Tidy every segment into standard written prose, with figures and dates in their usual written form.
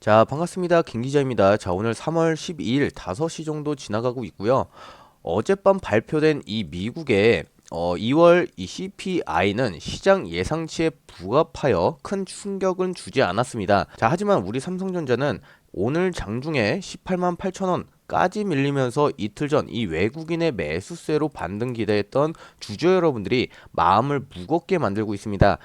자, 반갑습니다. 김 기자입니다. 자, 오늘 3월 12일 5시 정도 지나가고 있고요. 어젯밤 발표된 이 미국의 2월 이 CPI는 시장 예상치에 부합하여 큰 충격은 주지 않았습니다. 자, 하지만 우리 삼성전자는 오늘 장중에 18만 8천 원까지 밀리면서 이틀 전 이 외국인의 매수세로 반등 기대했던 주주 여러분들이 마음을 무겁게 만들고 있습니다.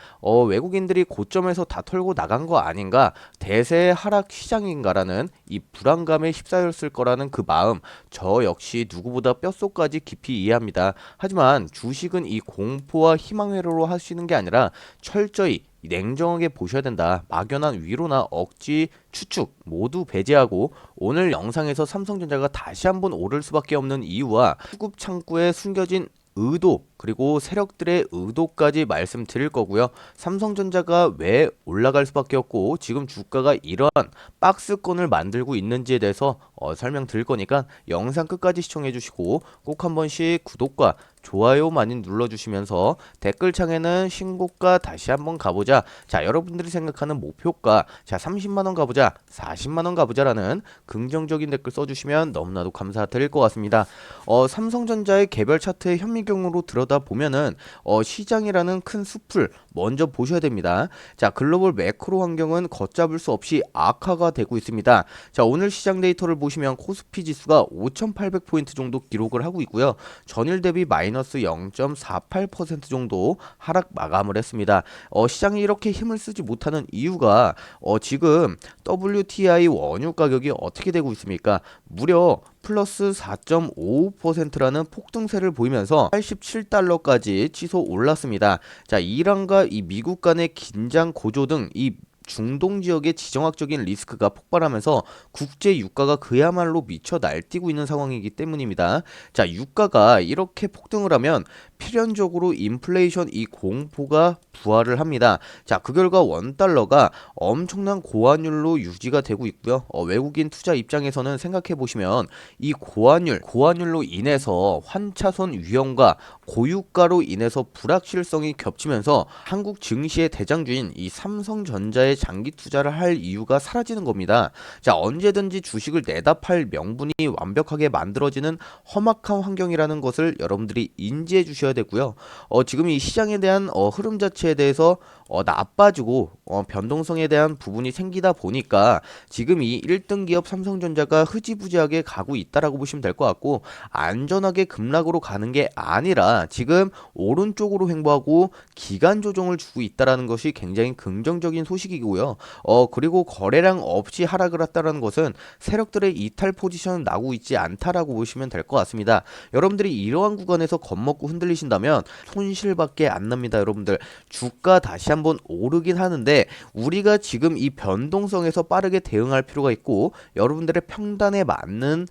외국인들이 고점에서 다 털고 나간 거 아닌가? 대세 하락 시장인가라는 이 불안감에 휩싸였을 거라는 그 마음, 저 역시 누구보다 뼛속까지 깊이 이해합니다. 하지만 주식은 이 공포와 희망 회로로 하시는 게 아니라 철저히 냉정하게 보셔야 된다. 막연한 위로나 억지 추측 모두 배제하고 오늘 영상에서 삼성전자가 다시 한번 오를 수밖에 없는 이유와 수급 창구에 숨겨진 의도 그리고 세력들의 의도까지 말씀드릴 거고요. 삼성전자가 왜 올라갈 수밖에 없고 지금 주가가 이러한 박스권을 만들고 있는지에 대해서 설명드릴 거니까 영상 끝까지 시청해 주시고 꼭 한 번씩 구독과 좋아요 많이 눌러주시면서 댓글창에는 신고가 다시 한번 가보자. 자, 여러분들이 생각하는 목표가 자 30만원 가보자, 40만원 가보자라는 긍정적인 댓글 써주시면 너무나도 감사드릴 것 같습니다. 삼성전자의 개별 차트의 현미경으로 들여다보면은 시장이라는 큰 숲을 먼저 보셔야 됩니다. 자, 글로벌 매크로 환경은 걷잡을 수 없이 악화가 되고 있습니다. 자, 오늘 시장 데이터를 보시면 코스피 지수가 5,800포인트 정도 기록을 하고 있고요. 전일 대비 마이너스 0.48% 정도 하락 마감을 했습니다. 시장이 이렇게 힘을 쓰지 못하는 이유가 지금 WTI 원유 가격이 어떻게 되고 있습니까? 무려 플러스 4.55%라는 폭등세를 보이면서 87달러까지 치솟 올랐습니다. 자, 이란과 이 미국 간의 긴장 고조 등 이 중동 지역의 지정학적인 리스크가 폭발하면서 국제 유가가 그야말로 미쳐 날뛰고 있는 상황이기 때문입니다. 자, 유가가 이렇게 폭등을 하면 필연적으로 인플레이션 이 공포가 부활을 합니다. 자, 그 결과 원달러가 엄청난 고환율로 유지가 되고 있고요. 외국인 투자 입장에서는 생각해 보시면 이 고환율로 인해서 환차손 위험과 고유가로 인해서 불확실성이 겹치면서 한국 증시의 대장주인 이 삼성전자의 장기 투자를 할 이유가 사라지는 겁니다. 자, 언제든지 주식을 내다 팔 명분이 완벽하게 만들어지는 험악한 환경이라는 것을 여러분들이 인지해 주셔야 되고요. 지금 이 시장에 대한 흐름 자체에 대해서 나빠지고 변동성에 대한 부분이 생기다 보니까 지금 이 1등 기업 삼성전자가 흐지부지하게 가고 있다라고 보시면 될 것 같고, 안전하게 급락으로 가는 게 아니라 지금 오른쪽으로 횡보하고 기간 조정을 주고 있다라는 것이 굉장히 긍정적인 소식이고요. 그리고 거래량 없이 하락을 했다라는 것은 세력들의 이탈 포지션은 나고 있지 않다라고 보시면 될 것 같습니다. 여러분들이 이러한 구간에서 겁먹고 흔들리신다면 손실밖에 안 납니다. 여러분들 주가 다시 한번 오르긴 하는데 우리가 지금 이 변동성에서 빠르게 대응할 필요가 있고, 여러분들의 평단에 맞는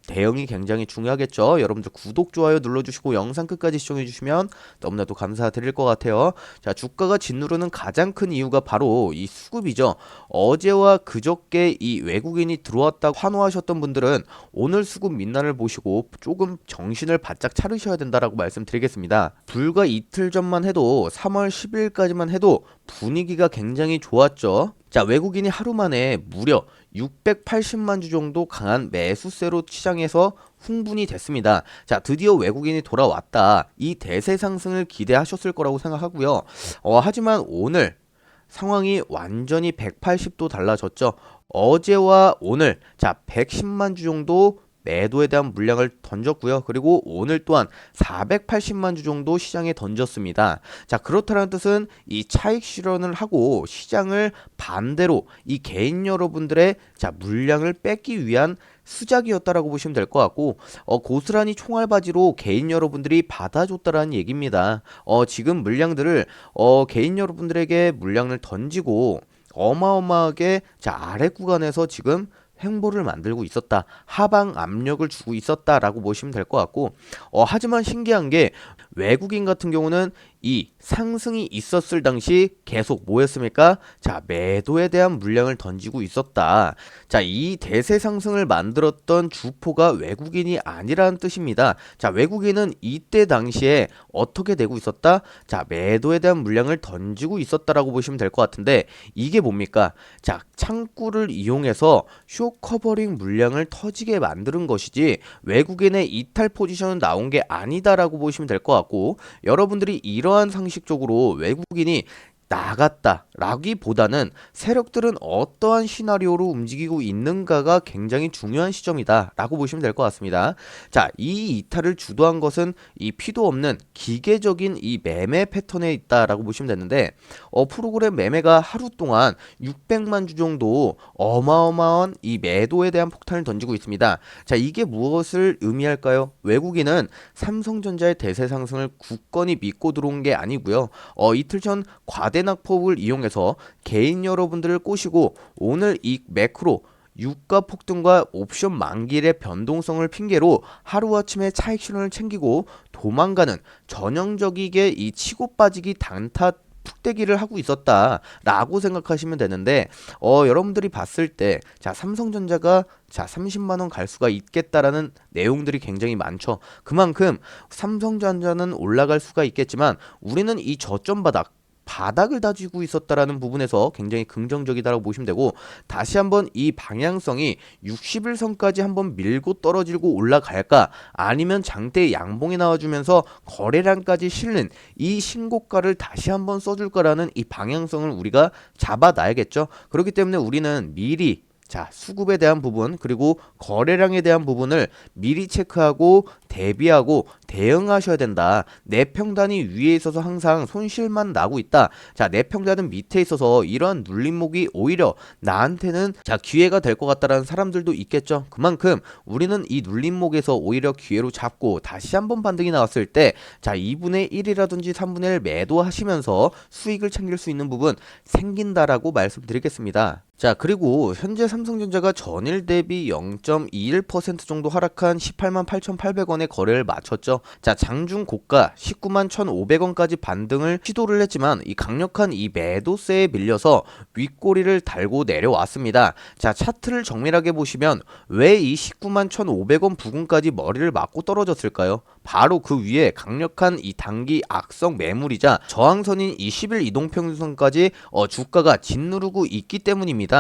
대응이 굉장히 중요하겠죠. 여러분들 구독, 좋아요 눌러주시고 영상 끝까지 시청해주시면 너무나도 감사드릴 것 같아요. 자, 주가가 짓누르는 가장 큰 이유가 바로 이 수급이죠. 어제와 그저께 이 외국인이 들어왔다고 환호하셨던 분들은 오늘 수급 민난을 보시고 조금 정신을 바짝 차리셔야 된다라고 말씀드리겠습니다. 불과 이틀 전만 해도 3월 10일까지만 해도 분위기가 굉장히 좋았죠. 자, 외국인이 하루 만에 무려 680만 주 정도 강한 매수세로 시장에서 흥분이 됐습니다. 자, 드디어 외국인이 돌아왔다. 이 대세 상승을 기대하셨을 거라고 생각하고요. 하지만 오늘 상황이 완전히 180도 달라졌죠. 어제와 오늘 자 110만 주 정도 매도에 대한 물량을 던졌고요. 그리고 오늘 또한 480만 주 정도 시장에 던졌습니다. 자, 그렇다는 뜻은 이 차익 실현을 하고 시장을 반대로 이 개인 여러분들의 자 물량을 뺏기 위한 수작이었다라고 보시면 될 것 같고, 고스란히 총알바지로 개인 여러분들이 받아줬다라는 얘기입니다. 지금 물량들을 개인 여러분들에게 물량을 던지고 어마어마하게 자 아래 구간에서 지금 행보를 만들고 있었다. 하방 압력을 주고 있었다라고 보시면 될 것 같고, 하지만 신기한 게 외국인 같은 경우는 이 상승이 있었을 당시 계속 뭐였습니까? 자, 매도에 대한 물량을 던지고 있었다. 자, 이 대세 상승을 만들었던 주포가 외국인이 아니라는 뜻입니다. 자, 외국인은 이때 당시에 어떻게 되고 있었다? 자, 매도에 대한 물량을 던지고 있었다라고 보시면 될 것 같은데, 이게 뭡니까? 자, 창구를 이용해서 쇼 커버링 물량을 터지게 만드는 것이지 외국인의 이탈 포지션은 나온 게 아니다라고 보시면 될 것 같고, 여러분들이 이러한 상식적으로 외국인이 나갔다 라기보다는 세력들은 어떠한 시나리오로 움직이고 있는가가 굉장히 중요한 시점이다 라고 보시면 될 것 같습니다. 자, 이 이탈을 주도한 것은 이 피도 없는 기계적인 이 매매 패턴에 있다라고 보시면 되는데, 프로그램 매매가 하루 동안 600만 주 정도 어마어마한 이 매도에 대한 폭탄을 던지고 있습니다. 자, 이게 무엇을 의미할까요? 외국인은 삼성전자의 대세 상승을 굳건히 믿고 들어온 게 아니고요. 이틀 전 과대낙폭을 이용해서 개인 여러분들을 꼬시고 오늘 이 매크로 유가 폭등과 옵션 만기일의 변동성을 핑계로 하루아침에 차익 실현을 챙기고 도망가는 전형적이게 이 치고 빠지기 단타 푹대기를 하고 있었다라고 생각하시면 되는데, 여러분들이 봤을 때 자, 삼성전자가 자 30만원 갈 수가 있겠다라는 내용들이 굉장히 많죠. 그만큼 삼성전자는 올라갈 수가 있겠지만 우리는 이 저점 바닥을 다지고 있었다라는 부분에서 굉장히 긍정적이다라고 보시면 되고, 다시 한번 이 방향성이 60일선까지 한번 밀고 떨어지고 올라갈까, 아니면 장대 양봉이 나와주면서 거래량까지 실는 이 신고가를 다시 한번 써줄까라는 이 방향성을 우리가 잡아놔야겠죠. 그렇기 때문에 우리는 미리 자, 수급에 대한 부분 그리고 거래량에 대한 부분을 미리 체크하고 대비하고 대응하셔야 된다. 내 평단이 위에 있어서 항상 손실만 나고 있다. 자, 내 평단은 밑에 있어서 이러한 눌림목이 오히려 나한테는 자, 기회가 될 것 같다라는 사람들도 있겠죠. 그만큼 우리는 이 눌림목에서 오히려 기회로 잡고 다시 한번 반등이 나왔을 때 자, 2분의 1이라든지 3분의 1 매도하시면서 수익을 챙길 수 있는 부분 생긴다라고 말씀드리겠습니다. 자, 그리고 현재 삼성전자가 전일 대비 0.21% 정도 하락한 18만 8,800원의 거래를 마쳤죠. 자, 장중 고가 19만 1,500원까지 반등을 시도를 했지만 이 강력한 이 매도세에 밀려서 윗꼬리를 달고 내려왔습니다. 자, 차트를 정밀하게 보시면 왜 이 19만 1,500원 부근까지 머리를 맞고 떨어졌을까요? 바로 그 위에 강력한 이 단기 악성 매물이자 저항선인 이 10일 이동평균선까지 주가가 짓누르고 있기 때문입니다.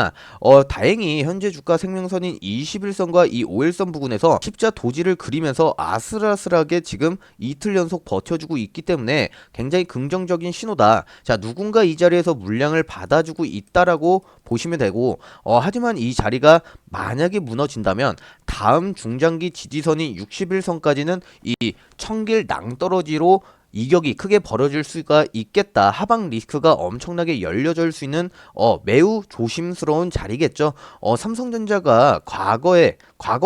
다행히 현재 주가 생명선인 21선과 이 5일선 부근에서 십자 도지를 그리면서 아슬아슬하게 지금 이틀 연속 버텨주고 있기 때문에 굉장히 긍정적인 신호다. 자, 누군가 이 자리에서 물량을 받아주고 있다라고 보시면 되고, 하지만 이 자리가 만약에 무너진다면 다음 중장기 지지선인 60일선까지는 이 청길 낭떠러지로 이격이 크게 벌어질 수가 있겠다. 하방 리스크가 엄청나게 열려질 수 있는 매우 조심스러운 자리겠죠. 삼성전자가 과거에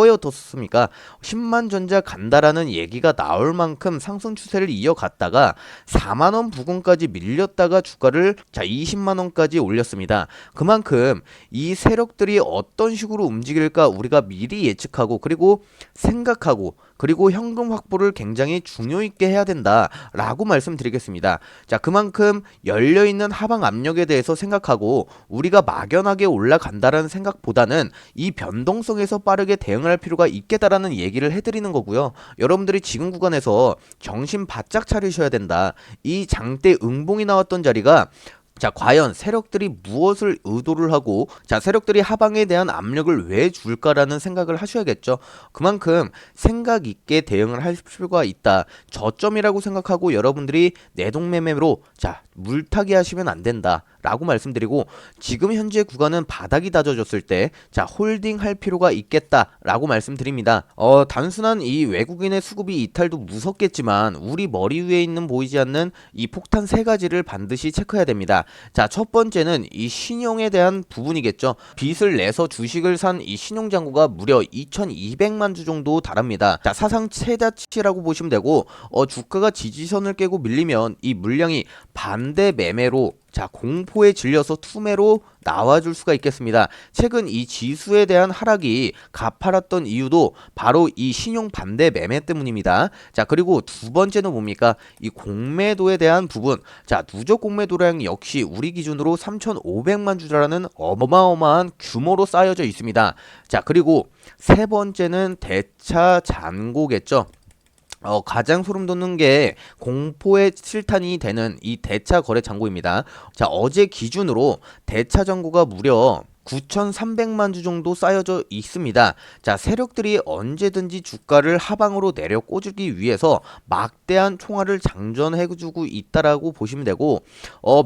어떻습니까? 10만 전자 간다라는 얘기가 나올 만큼 상승 추세를 이어갔다가 4만원 부근까지 밀렸다가 주가를 자 20만원까지 올렸습니다. 그만큼 이 세력들이 어떤 식으로 움직일까 우리가 미리 예측하고 그리고 생각하고 그리고 현금 확보를 굉장히 중요 있게 해야 된다라고 말씀드리겠습니다. 자, 그만큼 열려있는 하방 압력에 대해서 생각하고 우리가 막연하게 올라간다라는 생각보다는 이 변동성에서 빠르게 대응을 할 필요가 있겠다라는 얘기를 해드리는 거고요. 여러분들이 지금 구간에서 정신 바짝 차리셔야 된다. 이 장대 응봉이 나왔던 자리가 자, 과연 세력들이 무엇을 의도를 하고 자, 세력들이 하방에 대한 압력을 왜 줄까라는 생각을 하셔야겠죠. 그만큼 생각 있게 대응을 할 필요가 있다. 저점이라고 생각하고 여러분들이 내동매매로 자, 물타기 하시면 안 된다 라고 말씀드리고, 지금 현재 구간은 바닥이 다져졌을 때 자, 홀딩 할 필요가 있겠다 라고 말씀드립니다. 단순한 이 외국인의 수급이 이탈도 무섭겠지만 우리 머리 위에 있는 보이지 않는 이 폭탄 세 가지를 반드시 체크해야 됩니다. 자, 첫 번째는 이 신용에 대한 부분이겠죠. 빚을 내서 주식을 산 이 신용잔고가 무려 2,200만 주 정도 달합니다. 자, 사상 최다치라고 보시면 되고, 주가가 지지선을 깨고 밀리면 이 물량이 반대 매매로 자, 공포에 질려서 투매로 나와줄 수가 있겠습니다. 최근 이 지수에 대한 하락이 가파랐던 이유도 바로 이 신용 반대 매매 때문입니다. 자, 그리고 두 번째는 뭡니까? 이 공매도에 대한 부분. 자, 누적 공매도량 역시 우리 기준으로 3,500만 주라는 어마어마한 규모로 쌓여져 있습니다. 자, 그리고 세 번째는 대차 잔고겠죠. 가장 소름 돋는 게 공포의 실탄이 되는 이 대차 거래 잔고입니다. 자, 어제 기준으로 대차 잔고가 무려 9,300만 주 정도 쌓여져 있습니다. 자, 세력들이 언제든지 주가를 하방으로 내려 꽂기 위해서 막대한 총알을 장전해주고 있다라고 보시면 되고,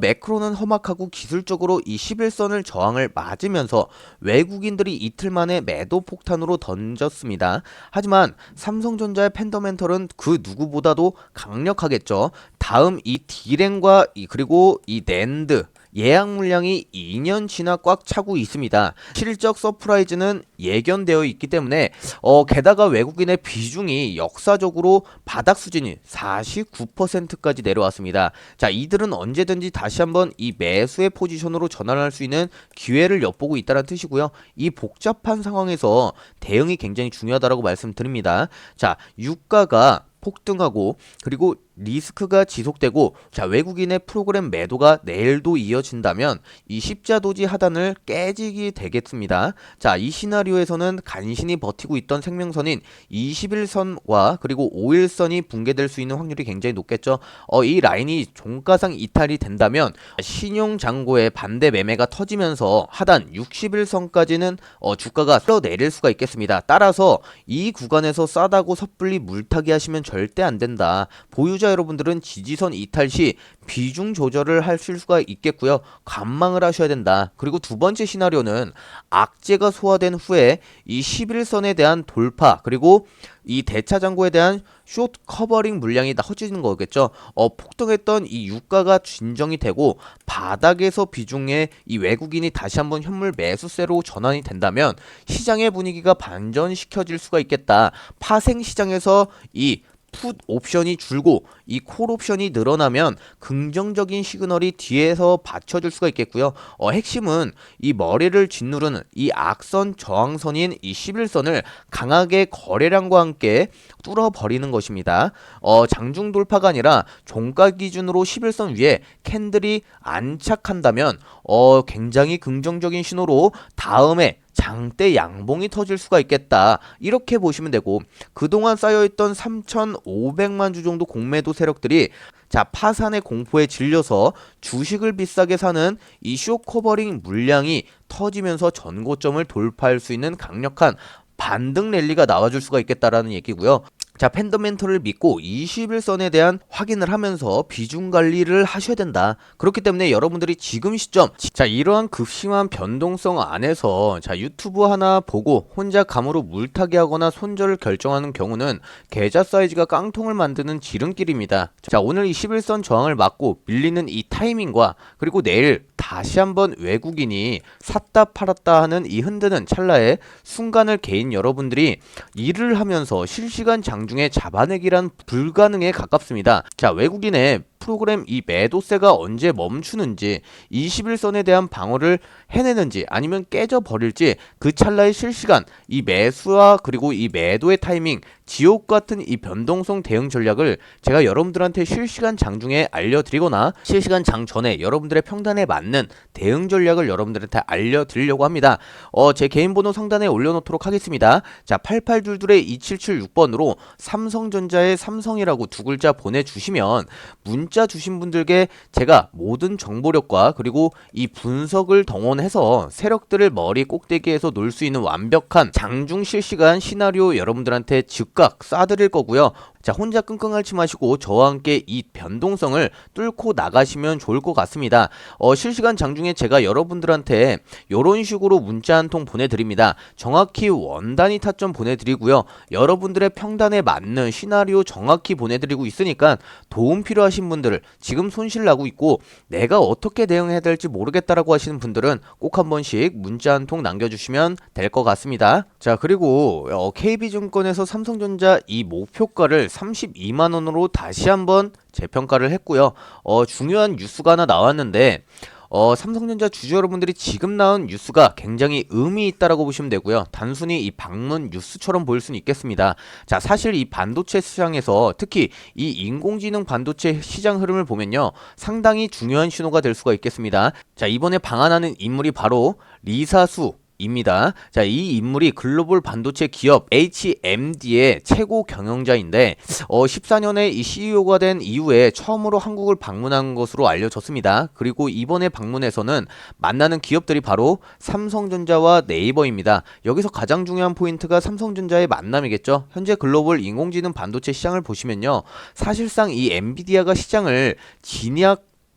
매크로는 험악하고 기술적으로 이 11선을 저항을 맞으면서 외국인들이 이틀 만에 매도 폭탄으로 던졌습니다. 하지만 삼성전자의 팬더멘털은 그 누구보다도 강력하겠죠. 다음 이 디램과 그리고 이 낸드 예약 물량이 2년 지나 꽉 차고 있습니다. 실적 서프라이즈는 예견되어 있기 때문에 게다가 외국인의 비중이 역사적으로 바닥 수준이 49%까지 내려왔습니다. 자, 이들은 언제든지 다시 한번 이 매수의 포지션으로 전환할 수 있는 기회를 엿보고 있다는 뜻이고요. 이 복잡한 상황에서 대응이 굉장히 중요하다고 말씀드립니다. 자, 유가가 폭등하고 그리고 리스크가 지속되고, 자, 외국인의 프로그램 매도가 내일도 이어진다면 이 십자도지 하단을 깨지게 되겠습니다. 자, 이 시나리오에서는 간신히 버티고 있던 생명선인 21선과 그리고 5일선이 붕괴될 수 있는 확률이 굉장히 높겠죠. 이 라인이 종가상 이탈이 된다면 신용장고의 반대 매매가 터지면서 하단 61선까지는 주가가 끌어내릴 수가 있겠습니다. 따라서 이 구간에서 싸다고 섣불리 물타기 하시면 절대 안 된다. 보유자 여러분들은 지지선 이탈 시 비중 조절을 하실 수가 있겠고요. 관망을 하셔야 된다. 그리고 두 번째 시나리오는 악재가 소화된 후에 이 11선에 대한 돌파 그리고 이 대차 잔고에 대한 숏 커버링 물량이 터지는 거겠죠. 폭등했던 이 유가가 진정이 되고 바닥에서 비중의 이 외국인이 다시 한번 현물 매수세로 전환이 된다면 시장의 분위기가 반전시켜질 수가 있겠다. 파생 시장에서 이 풋 옵션이 줄고 이 콜 옵션이 늘어나면 긍정적인 시그널이 뒤에서 받쳐줄 수가 있겠고요. 핵심은 이 머리를 짓누르는 이 악선 저항선인 이 11선을 강하게 거래량과 함께 뚫어버리는 것입니다. 장중 돌파가 아니라 종가 기준으로 11선 위에 캔들이 안착한다면 굉장히 긍정적인 신호로 다음에 장대 양봉이 터질 수가 있겠다. 이렇게 보시면 되고, 그동안 쌓여있던 3,500만 주 정도 공매도 세력들이 자, 파산의 공포에 질려서 주식을 비싸게 사는 이 쇼커버링 물량이 터지면서 전고점을 돌파할 수 있는 강력한 반등 랠리가 나와줄 수가 있겠다라는 얘기고요. 자, 팬더멘털을 믿고 21선에 대한 확인을 하면서 비중 관리를 하셔야 된다. 그렇기 때문에 여러분들이 지금 시점, 자, 이러한 급심한 변동성 안에서 자, 유튜브 하나 보고 혼자 감으로 물타기 하거나 손절을 결정하는 경우는 계좌 사이즈가 깡통을 만드는 지름길입니다. 자, 오늘 이 11선 저항을 막고 밀리는 이 타이밍과 그리고 내일 다시 한번 외국인이 샀다 팔았다 하는 이 흔드는 찰나의 순간을 개인 여러분들이 일을 하면서 실시간 장중에 잡아내기란 불가능에 가깝습니다. 자, 외국인의 프로그램 이 매도세가 언제 멈추는지 21선에 대한 방어를 해내는지 아니면 깨져버릴지 그 찰나의 실시간 이 매수와 그리고 이 매도의 타이밍 지옥 같은 이 변동성 대응 전략을 제가 여러분들한테 실시간 장중에 알려드리거나 실시간 장 전에 여러분들의 평단에 맞는 대응 전략을 여러분들한테 알려드리려고 합니다. 제 개인 번호 상단에 올려놓도록 하겠습니다. 자, 8822-2776번으로 삼성전자의 삼성이라고 두 글자 보내주시면 문자 주신 분들께 제가 모든 정보력과 그리고 이 분석을 동원해서 세력들을 머리 꼭대기에서 놀 수 있는 완벽한 장중 실시간 시나리오 여러분들한테 즉각 쏴드릴 거고요. 자, 혼자 끙끙 앓지 마시고 저와 함께 이 변동성을 뚫고 나가시면 좋을 것 같습니다. 실시간 장중에 제가 여러분들한테 이런 식으로 문자 한 통 보내드립니다. 정확히 원단위 타점 보내드리고요. 여러분들의 평단에 맞는 시나리오 정확히 보내드리고 있으니까 도움 필요하신 분들, 지금 손실 나고 있고 내가 어떻게 대응해야 될지 모르겠다라고 하시는 분들은 꼭 한 번씩 문자 한 통 남겨주시면 될 것 같습니다. 자, 그리고 KB증권에서 삼성전자 이 목표가를 32만 원으로 다시 한번 재평가를 했고요. 중요한 뉴스가 하나 나왔는데 삼성전자 주주 여러분들이 지금 나온 뉴스가 굉장히 의미 있다라고 보시면 되고요. 단순히 이 방문 뉴스처럼 보일 수는 있겠습니다. 자, 사실 이 반도체 시장에서 특히 이 인공지능 반도체 시장 흐름을 보면요. 상당히 중요한 신호가 될 수가 있겠습니다. 자, 이번에 방한하는 인물이 바로 리사수 입니다. 자, 이 인물이 글로벌 반도체 기업 HMD의 최고 경영자인데 14년에 이 CEO가 된 이후에 처음으로 한국을 방문한 것으로 알려졌습니다. 그리고 이번에 방문에서는 만나는 기업들이 바로 삼성전자와 네이버입니다. 여기서 가장 중요한 포인트가 삼성전자의 만남이겠죠. 현재 글로벌 인공지능 반도체 시장을 보시면요. 사실상 이 엔비디아가 시장을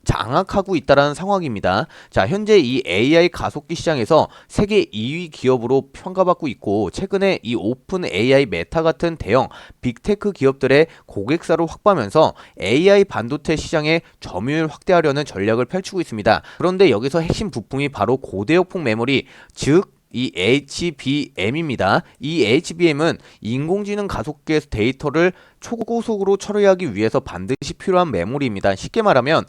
장악하고 있다라는 상황입니다. 자, 현재 이 AI 가속기 시장에서 세계 2위 기업으로 평가받고 있고 최근에 이 오픈 AI 메타 같은 대형 빅테크 기업들의 고객사를 확보하면서 AI 반도체 시장의 점유율 확대하려는 전략을 펼치고 있습니다. 그런데 여기서 핵심 부품이 바로 고대역폭 메모리, 즉 이 HBM입니다. 이 HBM은 인공지능 가속기에서 데이터를 초고속으로 처리하기 위해서 반드시 필요한 메모리입니다. 쉽게 말하면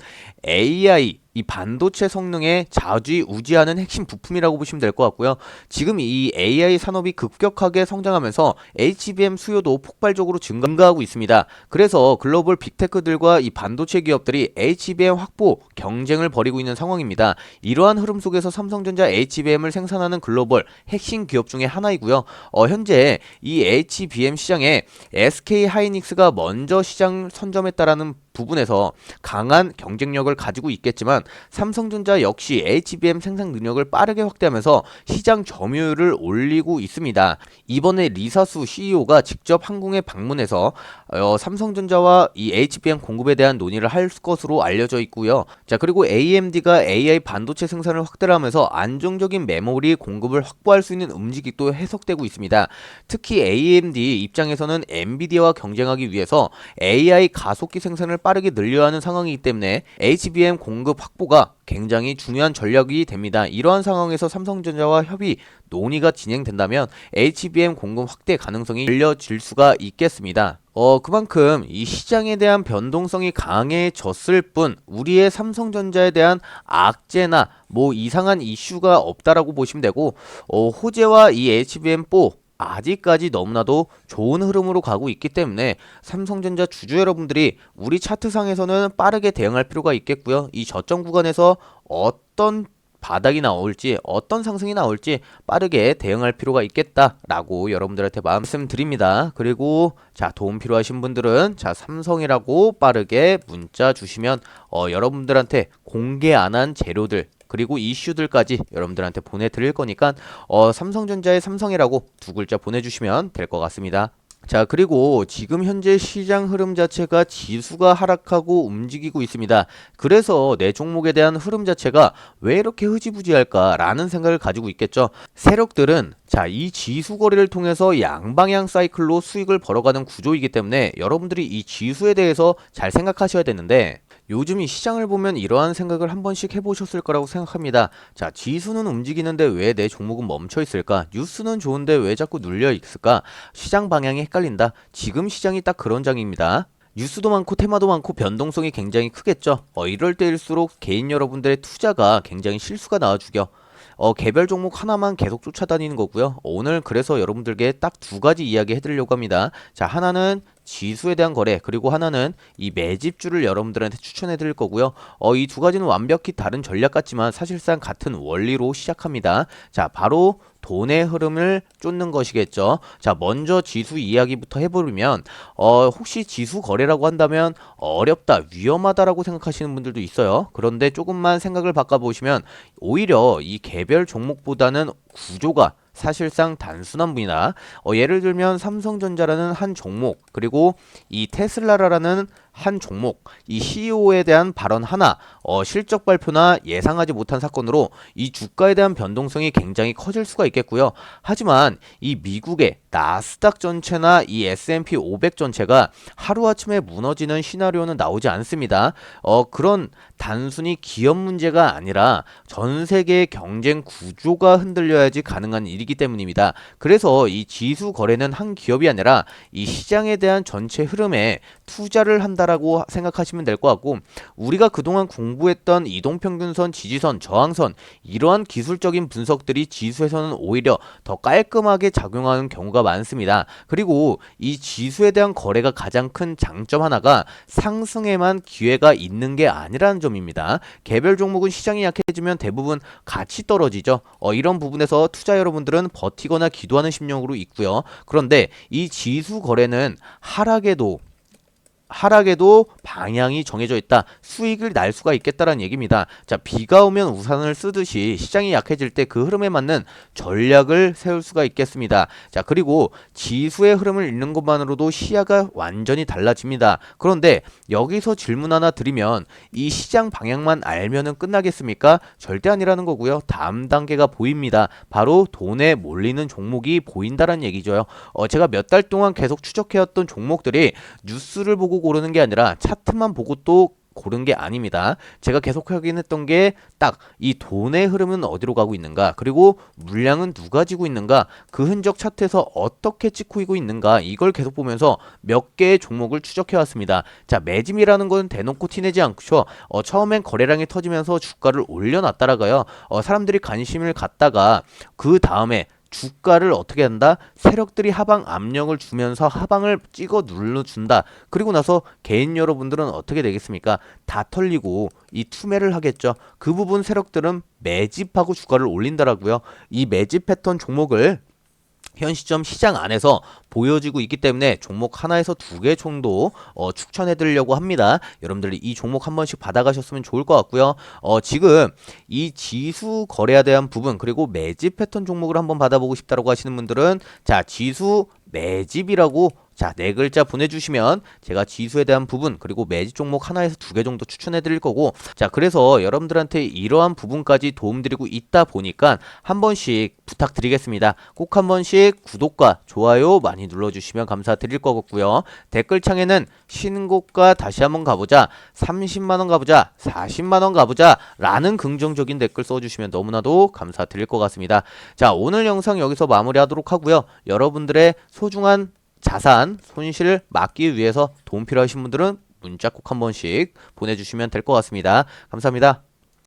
AI 이 반도체 성능에 좌지우지하는 핵심 부품이라고 보시면 될 것 같고요. 지금 이 AI 산업이 급격하게 성장하면서 HBM 수요도 폭발적으로 증가하고 있습니다. 그래서 글로벌 빅테크들과 이 반도체 기업들이 HBM 확보 경쟁을 벌이고 있는 상황입니다. 이러한 흐름 속에서 삼성전자 HBM을 생산하는 글로벌 핵심 기업 중에 하나이고요. 현재 이 HBM 시장에 SK 하이닉스가 먼저 시장 선점했다라는 부분에서 강한 경쟁력을 가지고 있겠지만 삼성전자 역시 HBM 생산 능력을 빠르게 확대하면서 시장 점유율을 올리고 있습니다. 이번에 리사수 CEO가 직접 한국에 방문해서 삼성전자와 이 HBM 공급에 대한 논의를 할 것으로 알려져 있고요. 자, 그리고 AMD가 AI 반도체 생산을 확대를 하면서 안정적인 메모리 공급을 확보할 수 있는 움직임도 해석되고 있습니다. 특히 AMD 입장에서는 엔비디아와 경쟁하기 위해서 AI 가속기 생산을 빠르게 늘려야 하는 상황이기 때문에 HBM 공급 확보가 굉장히 중요한 전략이 됩니다. 이러한 상황에서 삼성전자와 협의 논의가 진행된다면 HBM 공급 확대 가능성이 열려질 수가 있겠습니다. 그만큼 이 시장에 대한 변동성이 강해졌을 뿐 우리의 삼성전자에 대한 악재나 뭐 이상한 이슈가 없다라고 보시면 되고 호재와 이 HBM4 아직까지 너무나도 좋은 흐름으로 가고 있기 때문에 삼성전자 주주 여러분들이 우리 차트상에서는 빠르게 대응할 필요가 있겠고요. 이 저점 구간에서 어떤 바닥이 나올지 어떤 상승이 나올지 빠르게 대응할 필요가 있겠다라고 여러분들한테 말씀드립니다. 그리고 자, 도움 필요하신 분들은 자, 삼성이라고 빠르게 문자 주시면 여러분들한테 공개 안 한 재료들 그리고 이슈들까지 여러분들한테 보내드릴 거니까 삼성전자의 삼성이라고 두 글자 보내주시면 될 것 같습니다. 자, 그리고 지금 현재 시장 흐름 자체가 지수가 하락하고 움직이고 있습니다. 그래서 내 종목에 대한 흐름 자체가 왜 이렇게 흐지부지할까라는 생각을 가지고 있겠죠. 세력들은 자, 이 지수 거래를 통해서 양방향 사이클로 수익을 벌어가는 구조이기 때문에 여러분들이 이 지수에 대해서 잘 생각하셔야 되는데 요즘 이 시장을 보면 이러한 생각을 한 번씩 해보셨을 거라고 생각합니다. 자, 지수는 움직이는데 왜 내 종목은 멈춰 있을까? 뉴스는 좋은데 왜 자꾸 눌려 있을까? 시장 방향이 헷갈린다. 지금 시장이 딱 그런 장입니다. 뉴스도 많고 테마도 많고 변동성이 굉장히 크겠죠. 이럴 때일수록 개인 여러분들의 투자가 굉장히 실수가 나와주겨. 개별 종목 하나만 계속 쫓아다니는 거고요. 오늘 그래서 여러분들께 딱 두 가지 이야기 해드리려고 합니다. 자, 하나는 지수에 대한 거래, 그리고 하나는 이 매집주를 여러분들한테 추천해 드릴 거고요. 이 두 가지는 완벽히 다른 전략 같지만 사실상 같은 원리로 시작합니다. 자, 바로 돈의 흐름을 쫓는 것이겠죠. 자, 먼저 지수 이야기부터 해보면 혹시 지수 거래라고 한다면 어렵다, 위험하다라고 생각하시는 분들도 있어요. 그런데 조금만 생각을 바꿔보시면 오히려 이 개별 종목보다는 구조가 사실상 단순한 분이다. 예를 들면 삼성전자라는 한 종목, 그리고 이 테슬라라는 한 종목, 이 CEO에 대한 발언 하나, 실적 발표나 예상하지 못한 사건으로 이 주가에 대한 변동성이 굉장히 커질 수가 있겠고요. 하지만 이 미국의 나스닥 전체나 이 S&P 500 전체가 하루아침에 무너지는 시나리오는 나오지 않습니다. 그런 단순히 기업 문제가 아니라 전 세계의 경쟁 구조가 흔들려야지 가능한 일이기 때문입니다. 그래서 이 지수 거래는 한 기업이 아니라 이 시장에 대한 전체 흐름에 투자를 한다라고 생각하시면 될 것 같고, 우리가 그동안 공부했던 이동평균선, 지지선, 저항선, 이러한 기술적인 분석들이 지수에서는 오히려 더 깔끔하게 작용하는 경우가 많습니다. 그리고 이 지수에 대한 거래가 가장 큰 장점 하나가 상승에만 기회가 있는 게 아니라는 점입니다. 개별 종목은 시장이 약해지면 대부분 같이 떨어지죠. 이런 부분에서 투자 여러분들은 버티거나 기도하는 심령으로 있고요. 그런데 이 지수 거래는 하락에도 방향이 정해져 있다. 수익을 날 수가 있겠다라는 얘기입니다. 자, 비가 오면 우산을 쓰듯이 시장이 약해질 때 그 흐름에 맞는 전략을 세울 수가 있겠습니다. 자, 그리고 지수의 흐름을 읽는 것만으로도 시야가 완전히 달라집니다. 그런데 여기서 질문 하나 드리면 이 시장 방향만 알면은 끝나겠습니까? 절대 아니라는 거고요. 다음 단계가 보입니다. 바로 돈에 몰리는 종목이 보인다라는 얘기죠. 제가 몇 달 동안 계속 추적해왔던 종목들이 뉴스를 보고 고르는 게 아니라 차트만 보고 또 고른 게 아닙니다. 제가 계속 확인했던 게 딱 이 돈의 흐름은 어디로 가고 있는가, 그리고 물량은 누가 지고 있는가, 그 흔적 차트에서 어떻게 찍히고 있는가, 이걸 계속 보면서 몇 개의 종목을 추적해 왔습니다. 자, 매집이라는 건 대놓고 티내지 않죠. 처음엔 거래량이 터지면서 주가를 올려놨다라가요. 사람들이 관심을 갖다가 그 다음에 주가를 어떻게 한다? 세력들이 하방 압력을 주면서 하방을 찍어 눌러준다. 그리고 나서 개인 여러분들은 어떻게 되겠습니까? 다 털리고 이 투매를 하겠죠. 그 부분 세력들은 매집하고 주가를 올린다라고요. 이 매집 패턴 종목을 현 시점 시장 안에서 보여지고 있기 때문에 종목 하나에서 두 개 정도 추천해 드리려고 합니다. 여러분들이 이 종목 한 번씩 받아가셨으면 좋을 것 같고요. 지금 이 지수 거래에 대한 부분, 그리고 매집 패턴 종목을 한번 받아보고 싶다고 하시는 분들은 자, 지수 매집이라고 자, 네 글자 보내주시면 제가 지수에 대한 부분, 그리고 매집 종목 하나에서 두 개 정도 추천해 드릴 거고, 자, 그래서 여러분들한테 이러한 부분까지 도움드리고 있다 보니까 한 번씩 부탁드리겠습니다. 꼭 한 번씩 구독과 좋아요 많이 눌러주시면 감사드릴 거고요. 댓글창에는 신고가 다시 한번 가보자, 30만원 가보자, 40만원 가보자 라는 긍정적인 댓글 써주시면 너무나도 감사드릴 것 같습니다. 자, 오늘 영상 여기서 마무리하도록 하고요. 여러분들의 소중한 자산 손실 막기 위해서 도움 필요하신 분들은 문자 꼭 한 번씩 보내주시면 될 것 같습니다. 감사합니다.